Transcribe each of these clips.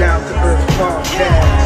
Down to Earth Podcast.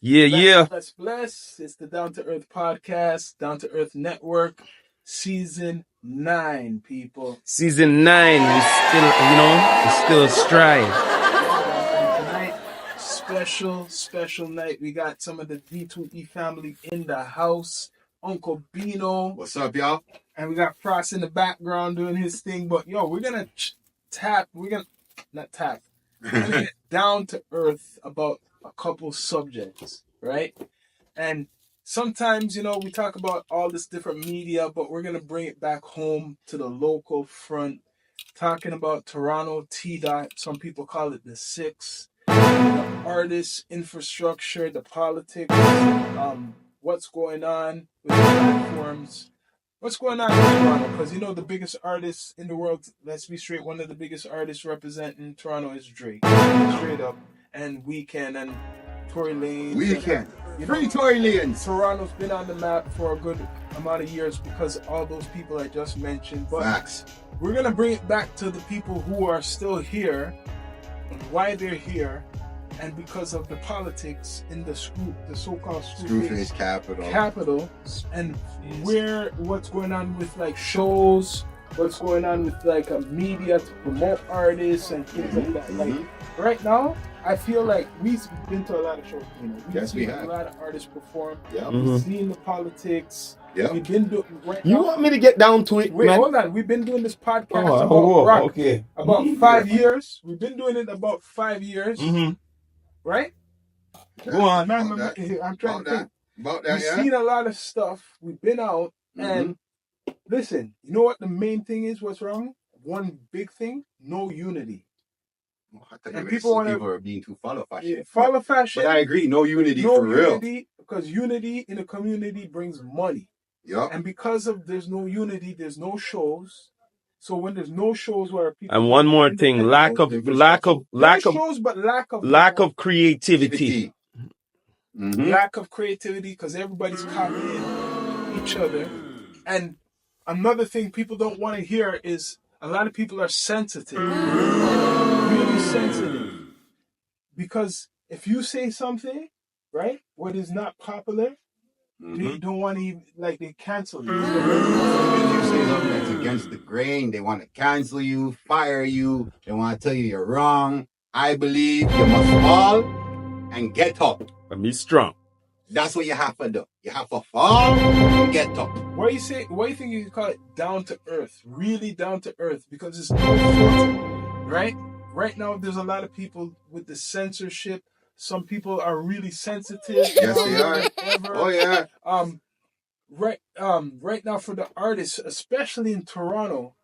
Yeah. Bless. It's the Down to Earth Podcast, Down to Earth Network, Season 9, people. Season 9, we still strive. Tonight, special night. We got some of the D2E family in the house. Uncle Bino. What's up, y'all? And we got Frost in the background doing his thing. But, we're going to get down to earth about a couple subjects, right? And sometimes, we talk about all this different media, but we're going to bring it back home to the local front, talking about Toronto T-Dot. Some people call it the Six, the artists, infrastructure, the politics, what's going on with the platforms, what's going on in Toronto, because the biggest artist in the world, let's be straight, one of the biggest artists representing Toronto is Drake, straight up. And Weekend and Tory Lanez. Free Tory Lanez. Toronto's been on the map for a good amount of years because of all those people I just mentioned. But Facts. We're going to bring it back to the people who are still here and why they're here, and because of the politics in the so-called Screwface capital, and what's going on with like shows, what's going on with like a media to promote artists and things like that. Like right now, I feel like we've been to a lot of shows. We've seen a lot of artists perform. Yep. We've seen the politics. Yep. We've been doing right You now. want me to get down to it, Wait, man? hold on. We've been doing this podcast about rock okay. about 5 years. We've been doing it about 5 years, right? Go on. Man, I'm trying to think. About that, We've yeah. seen a lot of stuff. We've been out, and listen, you know what the main thing is? What's wrong? One big thing: no unity. And people are being too follow fashion. Yeah, follow fashion. But I agree, no unity for real. Because unity in a community brings money. Yep. And because of there's no unity, there's no shows. So when there's no shows where people And one more thing, lack of creativity. Lack of creativity because everybody's copying each other. And another thing people don't want to hear is a lot of people are sensitive. Really sensitive. Because if you say something, right, what is not popular, they don't want to even, they cancel you. As soon as you say something that's against the grain, they want to cancel you, fire you, they want to tell you you're wrong. I believe you must fall and get up. And be strong. That's what you have to do. You have to fall and get up. Why do you think you call it down to earth? Really down to earth, because it's no filter, right? Right now, there's a lot of people with the censorship. Some people are really sensitive. Yes, they are. Oh yeah. Right now for the artists, especially in Toronto,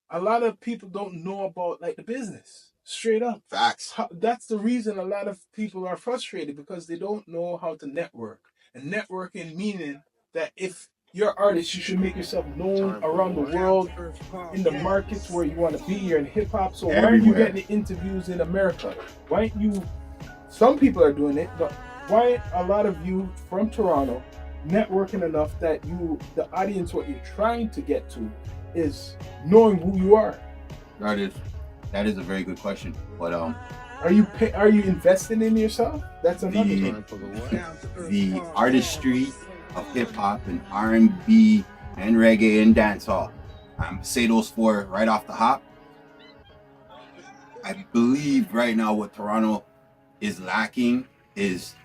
a lot of people don't know about the business. Straight up. Facts. That's the reason a lot of people are frustrated, because they don't know how to network. And networking meaning that if you're an artist, you should make yourself known around the world, in the markets where you want to be. You're in hip hop, so why aren't you getting the interviews in America? Why aren't you? Some people are doing it, but why aren't a lot of you from Toronto networking enough that the audience, what you're trying to get to, is knowing who you are? That is a very good question. But are you investing in yourself? That's another thing. The artistry of hip hop and R&B and reggae and dancehall. Say those four right off the hop. I believe right now what Toronto is lacking is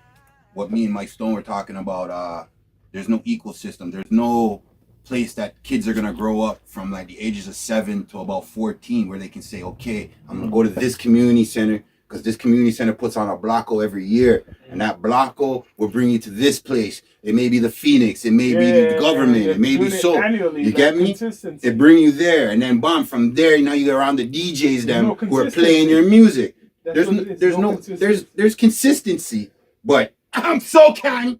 what me and Mike Stone were talking about. There's no ecosystem. There's no place that kids are gonna grow up from the ages of 7 to about 14, where they can say, okay, I'm gonna go to this community center, because this community center puts on a blocko every year, and that blocko will bring you to this place. It may be the Phoenix, it may be the government, it may be so. You get me? It bring you there, and then from there, now you're around the DJs who are playing your music. There's consistency, but I'm so kind.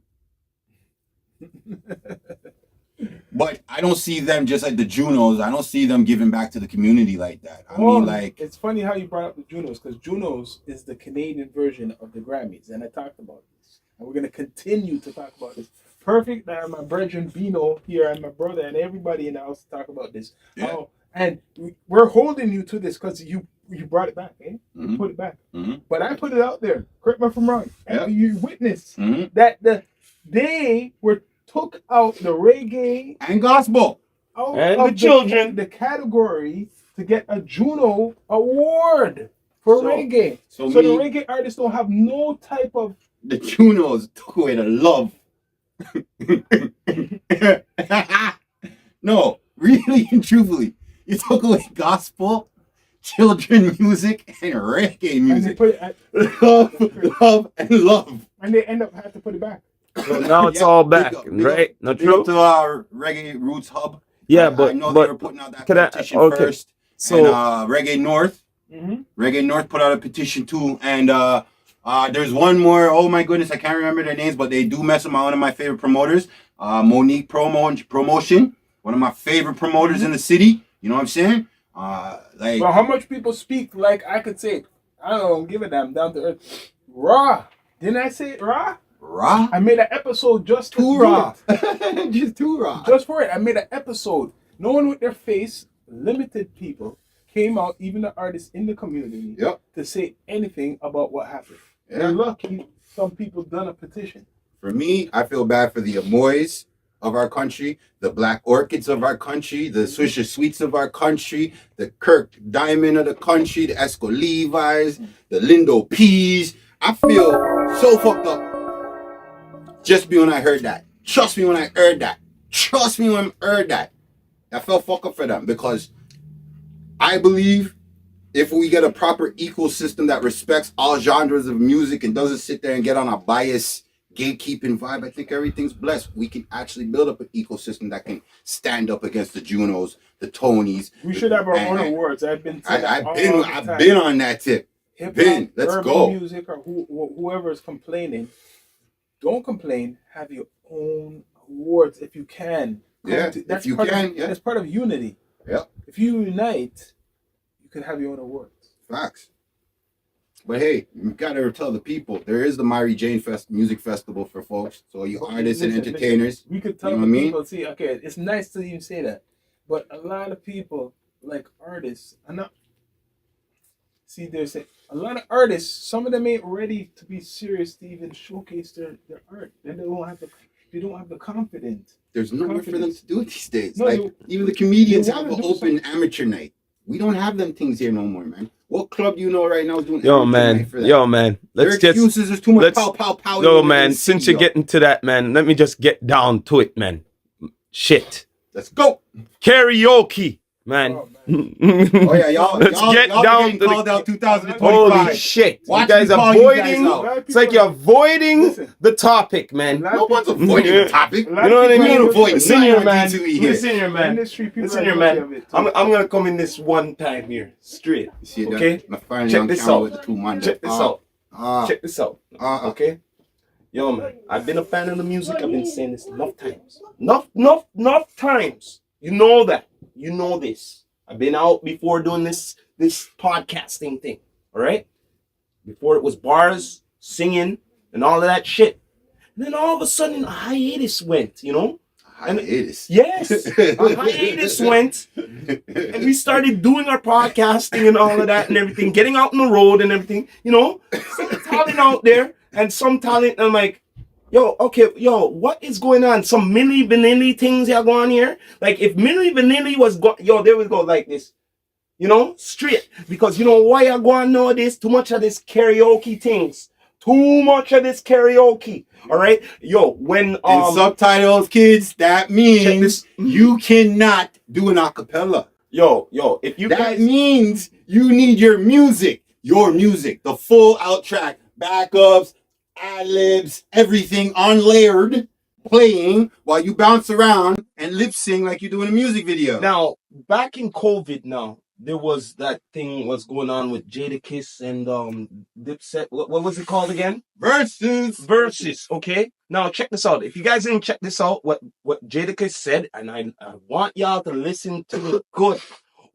But I don't see them just like the Junos. I don't see them giving back to the community like that. I mean, like, it's funny how you brought up the Junos, because Junos is the Canadian version of the Grammys, and I talked about this, and we're gonna continue to talk about this. Perfect. I have my brethren Bino here, and my brother, and everybody in the house to talk about this. Yeah. Oh, and we're holding you to this because you brought it back, eh? Mhm. You put it back. Mhm. But I put it out there. Correct me if I'm wrong. Yeah. And you witnessed Mhm. that they took out the reggae and gospel. out And of the children. the category to get a Juno award for reggae. So the me- reggae artists don't have no type of The Junos took away the love. No, really and truthfully, you took away gospel, children music, and reggae and they music. put it Love, and love. and they end up having to put it back. So now it's Yeah, all big back, up, big right? up, Not big up true? to our Reggae Roots Hub. Yeah, I but know they were putting out that could I- petition okay. first. So And Reggae North. Mm-hmm. Reggae North put out a petition too, and there's one more. Oh my goodness, I can't remember their names, but they do mess with one of my favorite promoters, Monique Promotion, one of my favorite promoters in the city. You know what I'm saying? Like, Well, how much people speak like I could say, I don't give a damn, down to earth. Raw. Didn't I say it raw? raw, I made an episode just to too do raw, it. just too raw. Just for it. I made an episode. No one with their face, limited people, came out, even the artists in the community, Yep. to say anything about what happened. Yeah. They're lucky some people done a petition. For me, I feel bad for the Amoys of our country, the Black Orchids of our country, the Swisher Sweets of our country, the Kirk Diamond of the country, the Esco Levi's, the Lindo Peas. I feel so fucked up. Just me when I heard that. Trust me when I heard that. Trust me when I heard that. I felt fucked up for them because I believe if we get a proper ecosystem that respects all genres of music and doesn't sit there and get on a bias gatekeeping vibe, I think everything's blessed. We can actually build up an ecosystem that can stand up against the Junos, the Tonys. We should have our own and- awards. I've been I've been on that tip. hip Ben, hop, let's urban go. music, or whoever is complaining. Don't complain. Have your own awards if you can. Yeah, if you can, yeah. That's part of unity. Yep. If you unite, you can have your own awards. Facts. But hey, you gotta tell the people there is the Mary Jane Music Festival for folks. So you artists and Listen, entertainers. We could tell You know the what I mean? people, see, okay, it's nice to even say that, but a lot of people, like artists, are not. See, there's a lot of artists. Some of them ain't ready to be serious to even showcase their art. They don't have the confidence. There's nowhere for them to do it these days. No, like even the comedians you have wanna an do open amateur night. We don't have them things here no more, man. What club do you know right now is doing yo amateur man, night for that? yo man. Their Let's just excuses is too much let's- pow pow pow. yo in man. the Since city, you're yo. getting to that, man, let me just get down to it, man. Shit, Let's go. karaoke, man. Oh, Oh yeah, y'all. Let's y'all, get y'all down getting to the- called out 2025. Holy shit! Watch you guys me call avoiding. you guys out. It's like you're avoiding Listen. the topic, man. Lot No of one's people- avoiding Yeah. the topic. A You lot of know what I people mean? are avoiding Listen nothing here, on man. D2E here. Listen here, man. Industry people Listen are here, guilty man. of it, too. I'm gonna come in this one time here, straight. You see that? Okay. My finally Check on this camera out. with the two man. Check this out. Ah, Check this out. Okay. Yo, man. I've been a fan of the music. I've been saying this enough times. Enough times. You know that. You know this. I've been out before doing this podcasting thing. All right. Before it was bars, singing, and all of that shit. And then all of a sudden, a hiatus went. You know. hiatus. Yes, a hiatus went, and we started doing our podcasting and all of that and everything, getting out on the road and everything, you know, some talent out there and some talent. I'm like, yo, okay, yo, what is going on? Some Milli Vanilli things are going here. Like if Milli Vanilli was they would go like this, you know, straight. Because you know why I go on nowadays? Too much of this karaoke things. Too much of this karaoke. All right, yo, when In subtitles, kids, that means you cannot do an acapella. yo, if you That guys means you need your music, the full out track, backups, ad libs, everything unlayered, playing while you bounce around and lip sing like you do in a music video. now back in COVID now, there was that thing was going on with Jadakiss and Dipset. What was it called again? Versus. Okay. Now check this out. If you guys didn't check this out, what Jadakiss said, and I want y'all to listen to it good.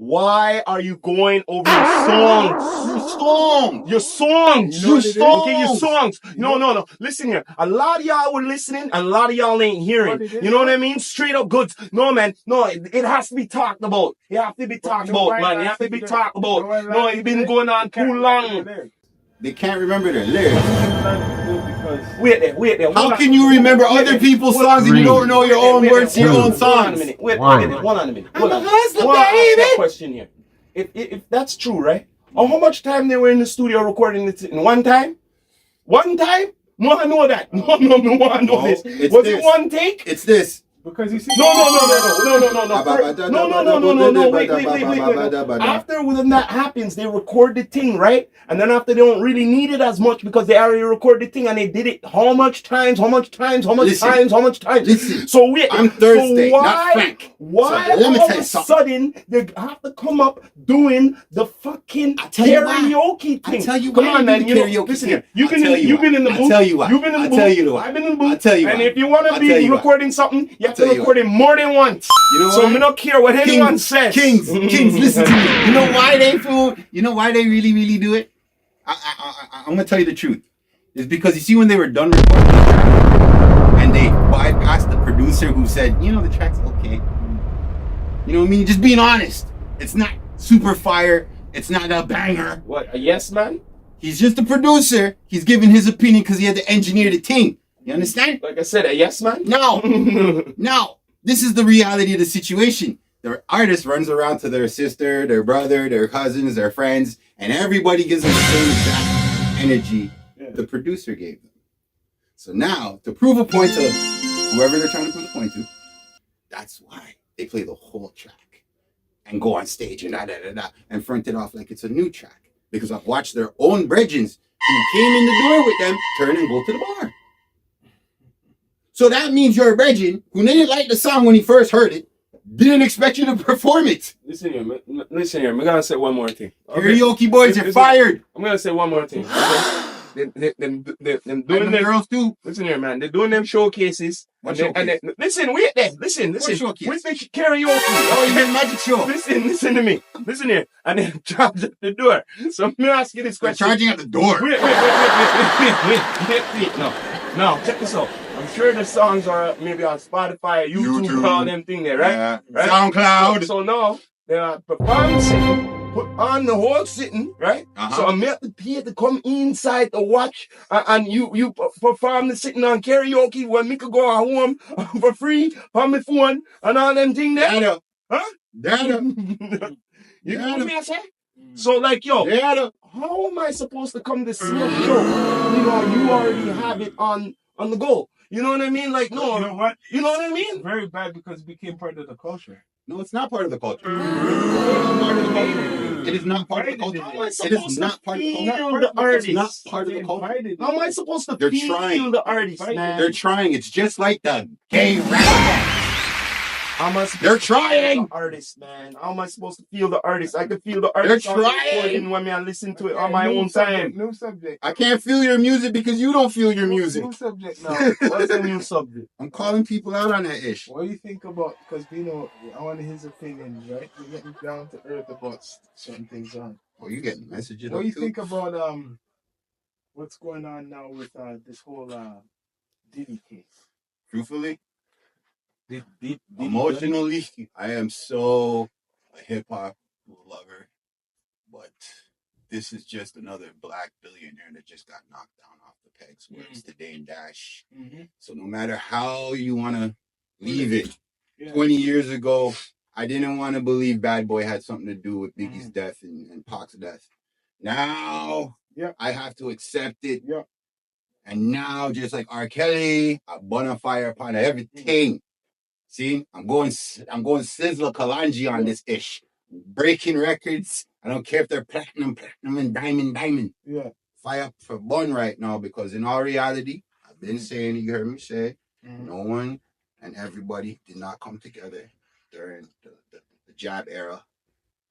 Why are you going over your songs? Your songs. You know what it is? Okay, your songs. No. Listen here. A lot of y'all were listening, and a lot of y'all ain't hearing. You know what I mean? Straight up goods. No, man. No, it has to be talked about. It has to be talked about, man. It has to be talked about. No, it's been going on too long. They can't remember their lyrics. Wait there. How can you remember other people's songs and you don't know your own words to your own songs? Wait on a minute. Hold on. Ask that question here. If that's true, right? How much time they were in the studio recording it in one time? One time? No, I know that. No, I know this. Was it one take? It's this. Because you see, No. Wait. After when that happens, they record the thing, right? And then after they don't really need it as much because they already recorded the thing and they did it how much times? Listen, So wait, I'm Thursday, not Frank. Why So let me all tell of you a something. sudden they have to come up doing the fucking karaoke thing? I tell you Come why on, man. you do the karaoke Listen thing. here. You've been in the booth. I'll tell you why. You've been in the I'll booth. tell you why. I've been in the booth. I'll tell you why. And if you want to I'll tell be you why. recording something, you have to tell you record it more than once. You know So why? I don't care what anyone says. Kings, listen to me. You know why they fool? You know why they really do it? I'm gonna tell you the truth. It's because you see when they were done recording and they bypassed the producer who said, you know, the track's okay. You know what I mean? Just being honest. It's not super fire. It's not a banger. What, a yes man? He's just a producer. He's giving his opinion because he had to engineer the thing. You understand? Like I said, a yes man? No. No. This is the reality of the situation. The artist runs around to their sister, their brother, their cousins, their friends, and everybody gives them the same exact energy the producer gave them. So now, to prove a point to whoever they're trying to prove a point to, that's why they play the whole track and go on stage and and front it off like it's a new track. Because I've watched their own brethrens who came in the door with them turn and go to the bar. So that means your brethren who didn't like the song when he first heard it, didn't expect you to perform it. Listen here, I'm gonna say one more thing. Karaoke boys, you're fired. I'm gonna say one more thing. Okay? them doing them them girls too. Listen here, man. They're doing them showcases. Listen, wait there. Listen. What showcase? With the karaoke. Oh, you meant magic show. Listen to me. Listen here. And then charge at the door. So I'm gonna ask you this They're question. charging at the door. Wait. No, check this out. I'm sure the songs are maybe on Spotify, YouTube. All them thing there, right? Yeah. Right? SoundCloud. So now they are performing, put on the whole sitting, right? So I'm at the pay to come inside to watch, and you perform the sitting on karaoke when me could go home for free on my phone and all them thing there. Data. Huh? Data. You know what I say? So like, yo, Data. how am I supposed to come to see a show? You know, you already have it on the go. You know what I mean? Like, no. You know what? You know what I mean? Very bad because it became part of the culture. No, it's not part of the culture. It is not part of the culture. It is not part of the culture. The artist. It's not part of the culture. How am I supposed to They're feel trying. the artist, man? They're trying. It's just like the gay rap. How am I supposed They're to feel trying. the artist, man? How am I supposed to feel the artist? I can feel the artist. They're trying. When I listen to it on my own time. New subject. I can't feel your music because you don't feel your music. New subject now. What's the new subject? I'm calling people out on that ish. What do you think about, because Bino, I want his opinions, right? We're getting down to earth about certain things on. Oh, you getting messages? What do you think about what's going on now with this whole Diddy case? Truthfully, Did emotionally, I am so a hip hop lover, but this is just another black billionaire that just got knocked down off the pegs. Where it's the Dame Dash. So no matter how you want to leave it, 20 years ago, I didn't want to believe Bad Boy had something to do with Biggie's death and Pac's death. Now, I have to accept it. And now, just like R. Kelly, I burn fire upon everything. See, I'm going Sizzler Kalanji on this ish. Breaking records. I don't care if they're platinum, and diamond. Yeah. Fire for bun right now, because in all reality, I've been saying it, you heard me say, no one and everybody did not come together during the jab era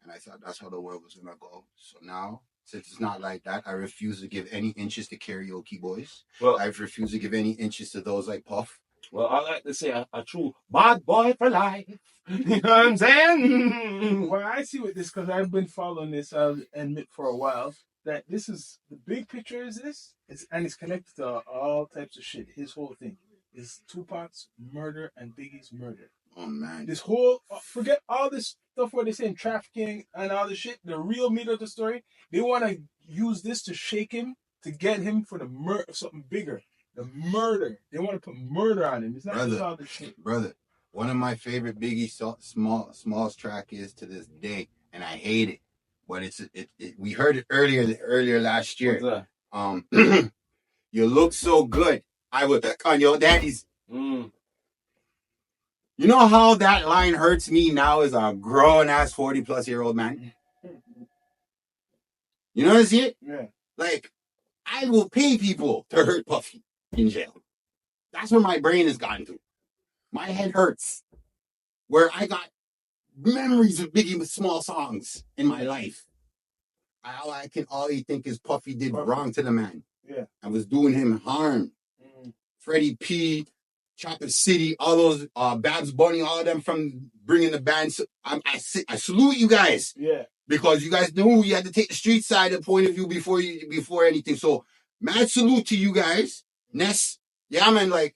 And I thought that's how the world was gonna go. So now, since it's not like that, I refuse to give any inches to karaoke boys. Well, I refuse to give any inches to those like Puff. well, I like to say a true bad boy for life. You know what I'm saying? Well, I see with this because I've been following this, I'll admit, for a while, that this is the big picture is this, and it's connected to all types of shit. His whole thing is Tupac's murder and Biggie's murder. Oh man. This whole, forget all this stuff where they're saying trafficking and all this shit, the real meat of the story, they want to use this to shake him, to get him for the murder, something bigger. The murder. They want to put murder on him. It's not just all this shit. Brother, one of my favorite Biggie Smalls track is to this day, and I hate it. But we heard it earlier last year. You look so good. I would on your daddy's. Mm. You know how that line hurts me now as a grown ass 40-plus-year-old man? You know what I see? Yeah. Like, I will pay people to hurt Puffy in jail. That's where my brain has gotten to. My head hurts. Where I got memories of Biggie with small songs in my life. All you think is Puffy did wrong to the man. Yeah. I was doing him harm. Freddie P, Chopper City, all those Babs Bunny, all of them from bringing the band. So I salute you guys. Yeah. Because you guys knew you had to take the street side of the point of view before anything. So mad salute to you guys. Ness. Yeah, man, like,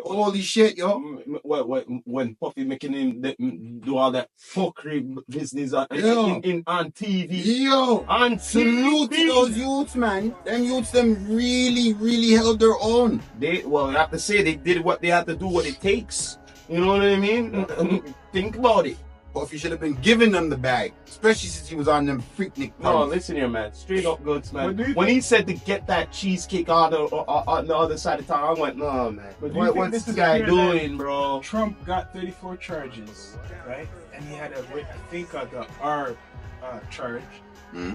holy shit, yo. When Puffy making him do all that fuckery business on TV. Yo. On salute TV. to those youths, man. Them youths, them really, really held their own. I have to say, they did what they had to do, what it takes. You know what I mean? Think about it. Puffy should have been giving them the bag, especially since he was on them Freaknik. No, listen here, man. Straight up goods, man. When he said to get that cheesecake on the other side of town, I went, no, man. What's this guy doing, bro? Trump got 34 charges, right? And he had I think the R charge. Mm-hmm.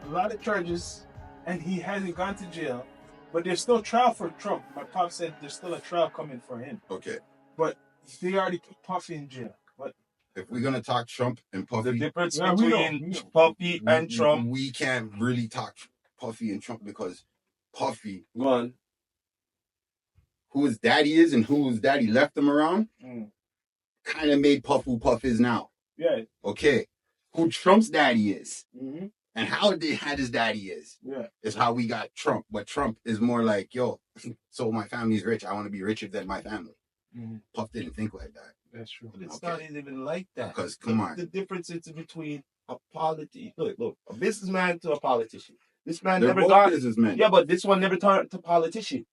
A lot of charges, and he hasn't gone to jail. But there's still trial for Trump. My pop said there's still a trial coming for him. Okay. But they already put Puffy in jail. But if we're gonna talk Trump and Puffy, the difference between Puffy and Trump, we can't really talk Puffy and Trump because Puffy, who his daddy is and who his daddy left him around, kind of made Puff who Puff is now. Yeah. Okay. Who Trump's daddy is Mm-hmm. and how they had his daddy is how we got Trump. But Trump is more like, yo, so my family's rich. I want to be richer than my family. Mm-hmm. Puff didn't think like that. That's true. But it's not even like that. Because come on, the difference is between a politician, look, a businessman to a politician. This man they're never both got businessmen. Yeah, but this one never turned to politician.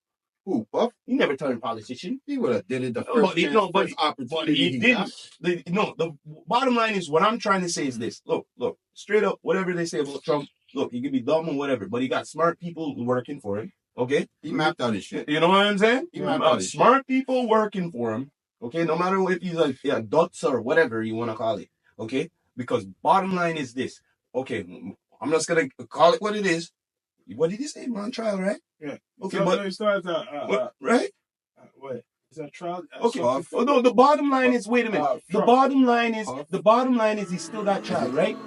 Who, Puff? He never turned politician. He would have did it the No, first opportunity he didn't. The bottom line is what I'm trying to say is this. Look, straight up, whatever they say about Trump, look, he could be dumb or whatever, but he got smart people working for him. Okay? He mapped out his shit. You know what I'm saying? He mapped out his smart people working for him. Okay, no matter if he's a dots or whatever you want to call it. Okay, because bottom line is this. Okay, I'm just gonna call it what it is. What did he say? We're on trial, right? Yeah. Okay, so, but it starts right? What is that trial? Okay. Oh no, the bottom line is wait a minute. The bottom line is he still got trial, right?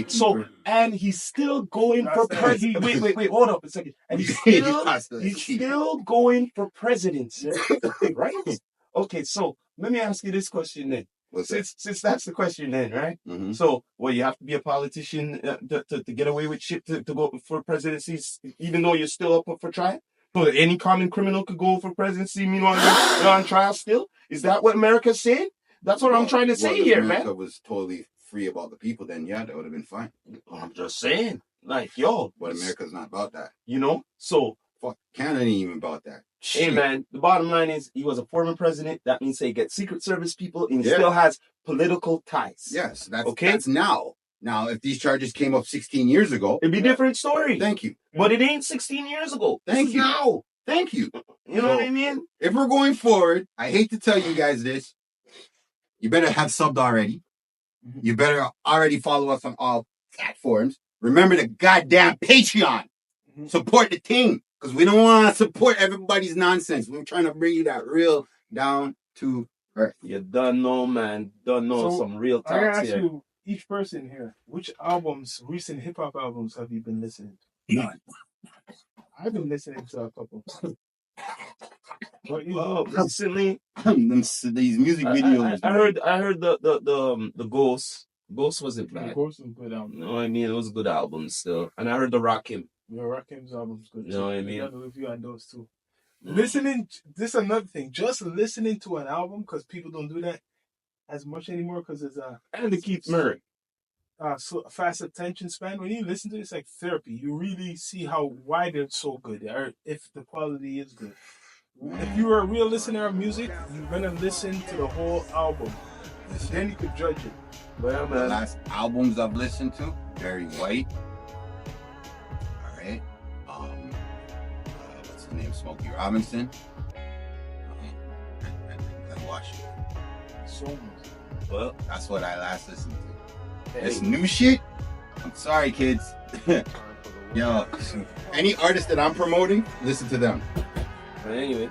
So and he's still going for president. Wait, hold up a second. And he's still going for presidency, right? Okay, so let me ask you this question then. Since that's the question then, right? Mm-hmm. So, you have to be a politician to get away with shit to go for presidencies, even though you're still up for trial? So any common criminal could go for presidency, meanwhile you're on trial still? Is that what America's saying? That's what I'm trying to say here, man. If America was totally free about the people, then yeah, that would have been fine. I'm just saying. Like, yo. But America's not about that. You know? So. Fuck, Canada ain't even about that. Hey, man, the bottom line is he was a former president. That means he gets Secret Service people and he still has political ties. Yes, that's now. Now, if these charges came up 16 years ago, it'd be a different story. Thank you. But it ain't 16 years ago. Thank you. Now. Thank you. You know what I mean? If we're going forward, I hate to tell you guys this, you better have subbed already. You better already follow us on all platforms. Remember the goddamn Patreon. Support the team. Because we don't want to support everybody's nonsense. We're trying to bring you that real down to earth. You done know, man. Done know some real talks here. each person here, which albums, recent hip hop albums, have you been listening None. to? I've been listening to a couple. What you Recently, These music videos. I heard the Ghost wasn't The bad. Ghost was good album. You know what I mean? It was a good album still. And I heard the Rakim. The Rakim's album's good. You know what I mean? I got a review on those too. Listening, this is another thing. Just listening to an album, because people don't do that as much anymore, because it's And the Keith Murray. so fast attention span. When you listen to it, it's like therapy. You really see why they're so good, or if the quality is good. If you are a real listener of music, you're gonna listen to the whole album. Then you could judge it. Well, The man. last albums I've listened to, Barry White. All right. What's his name? Smokey Robinson. And Washington. So much. Well, That's what I last listened to. hey, This new shit. I'm sorry, kids. Yo, any artist that I'm promoting, listen to them. but anyway,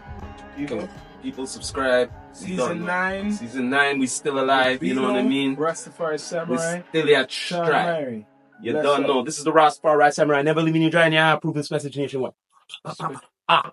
People. people subscribe. Season 9. Season 9, we still alive. You know what I mean? Rastafari We Samurai. still at strap. Samurai. You Bless don't up. know. This is the Rastafari Samurai. Never leaving you dry in your proof this message nationwide. Ah.